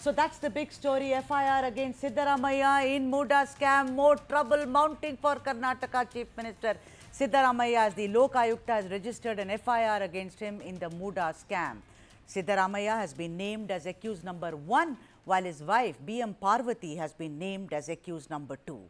So that's the big story. FIR against Siddaramaiah in MUDA scam. More trouble mounting for Karnataka Chief Minister Siddaramaiah as the Lokayukta has registered an FIR against him in the MUDA scam. Siddaramaiah has been named as accused number 1, while his wife BM Paravathi has been named as accused number 2.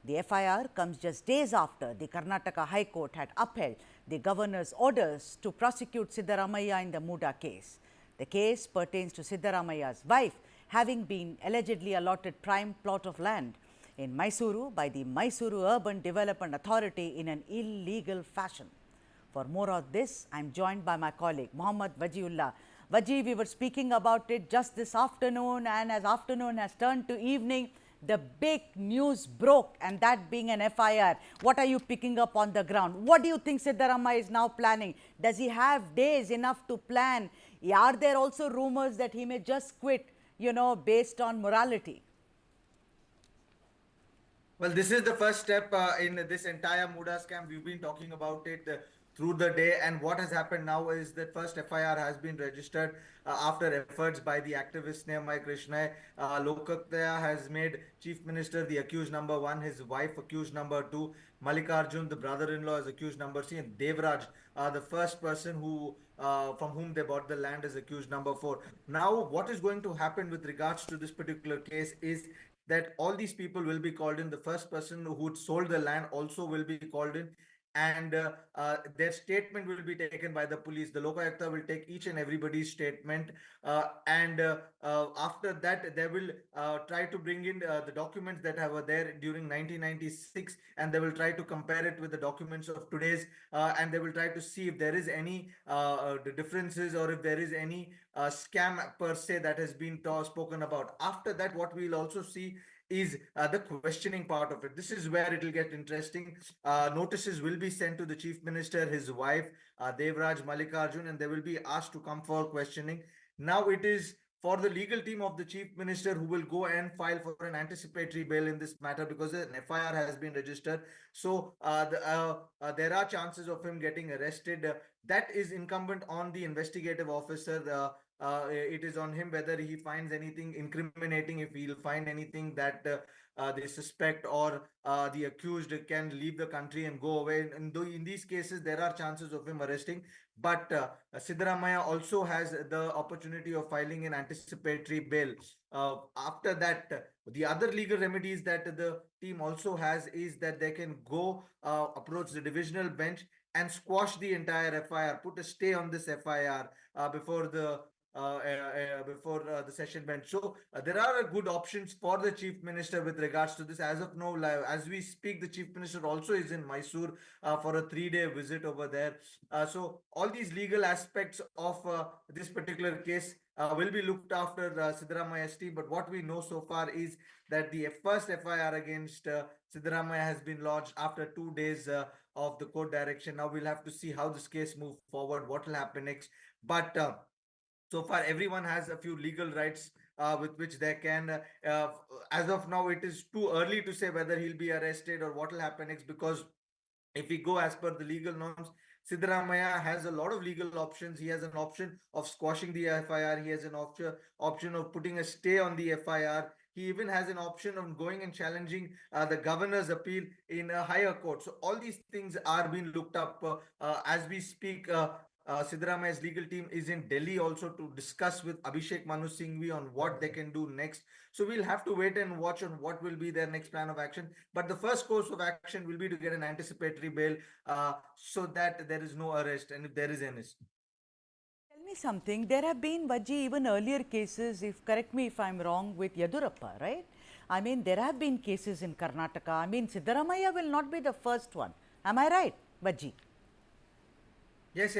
The FIR comes just days after the Karnataka High Court had upheld the governor's orders to prosecute Siddaramaiah in the MUDA case. The case pertains to Siddaramaiah's wife having been allegedly allotted prime plot of land in Mysuru by the Mysuru Urban Development Authority in an illegal fashion. For more of this, I am joined by my colleague Wajihulla. Waji, we were speaking about it just this afternoon, and as afternoon has turned to evening, the big news broke, and that being an FIR. What are you picking up on the ground? What do you think Siddaramaiah is now planning? Does he have days enough to plan? Are there also rumors that he may just quit, based on morality? Well, this is the first step in this entire MUDA scam. We've been talking about it through the day, and what has happened now is that first FIR has been registered after efforts by the activist Neamai Krishna. Lokayukta has made Chief Minister the accused number 1, his wife accused number 2, Mallikarjun, the brother-in-law, is accused number 3, and Devraj, the first person who from whom they bought the land, is accused number 4. Now, what is going to happen with regards to this particular case is that all these people will be called in. The first person who sold the land also will be called in, and their statement will be taken by the police. The Lokayukta will take each and everybody's statement, and after that they will try to bring in the documents that were there during 1996, and they will try to compare it with the documents of today's, and they will try to see if there is any differences, or if there is any scam per se that has been spoken about. After that, what we'll also see is the questioning part of it. This is where it will get interesting. Notices will be sent to the Chief Minister, his wife, Devraj, Mallikarjun, and they will be asked to come for questioning. Now it is for the legal team of the Chief Minister who will go and file for an anticipatory bail in this matter, because an FIR has been registered. So there are chances of him getting arrested. That is incumbent on the investigative officer. It is on him whether he finds anything incriminating. If he'll find anything that they suspect, or the accused can leave the country and go away. And though in these cases there are chances of him arresting, but Siddaramaiah also has the opportunity of filing an anticipatory bail. After that, the other legal remedies that the team also has is that they can go approach the divisional bench and squash the entire FIR, put a stay on this FIR before the session bench. So there are good options for the Chief Minister with regards to this. As of now, as we speak, the Chief Minister also is in Mysore for a 3-day visit over there. So all these legal aspects of this particular case will be looked after Siddaramaiah's team. But what we know so far is that the first FIR against Siddaramaiah has been lodged after 2 days of the court direction. Now we'll have to see how this case moves forward, what will happen next. But so far, everyone has a few legal rights with which they can. As of now, it is too early to say whether he'll be arrested or what will happen next, because if we go as per the legal norms, Siddaramaiah has a lot of legal options. He has an option of squashing the FIR. He has an option of putting a stay on the FIR. He even has an option of going and challenging the governor's appeal in a higher court. So all these things are being looked up as we speak. Siddaramaiah's legal team is in Delhi also to discuss with Abhishek Manu Singhvi on what they can do next. So we'll have to wait and watch on what will be their next plan of action. But the first course of action will be to get an anticipatory bail so that there is no arrest, and if there is any. Tell me something. There have been, Vaji, even earlier cases, if correct me if I'm wrong, with Yadurappa, right? I mean, there have been cases in Karnataka. I mean, Siddaramaiah will not be the first one. Am I right, Vaji? Yes,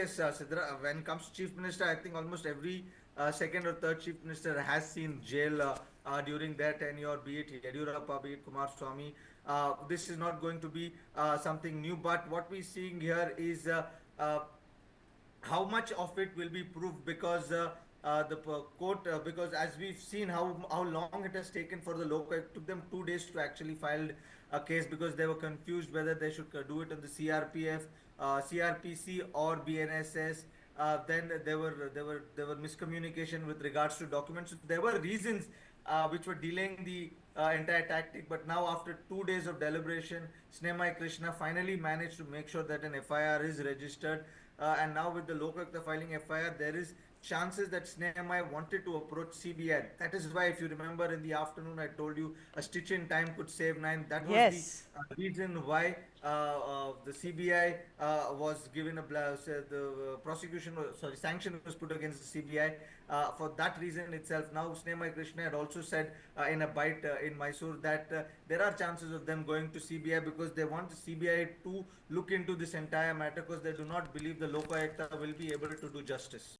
when it comes to Chief Minister, I think almost every second or third Chief Minister has seen jail during their tenure, be it Yadurappa, be it Kumaraswamy. This is not going to be something new, but what we're seeing here is how much of it will be proved, because the court, because as we've seen how long it has taken for the local, it took them 2 days to actually file a case, because they were confused whether they should do it on the CRPF, CRPC or BNSS. then there were miscommunication with regards to documents. There were reasons which were delaying the entire tactic. But now, after 2 days of deliberation, Snehamaiah Krishna finally managed to make sure that an FIR is registered. And now, with the Lokayukta filing FIR, there is chances that Snehamaiah wanted to approach CBI. That is why, if you remember, in the afternoon, I told you a stitch in time could save nine. That was Yes. the reason why the CBI was given the prosecution, sorry, sanction was put against the CBI. For that reason itself, now Snehamaiah Krishna had also said in a bite in Mysuru that there are chances of them going to CBI because they want the CBI to look into this entire matter because they do not believe the Lokayukta will be able to do justice.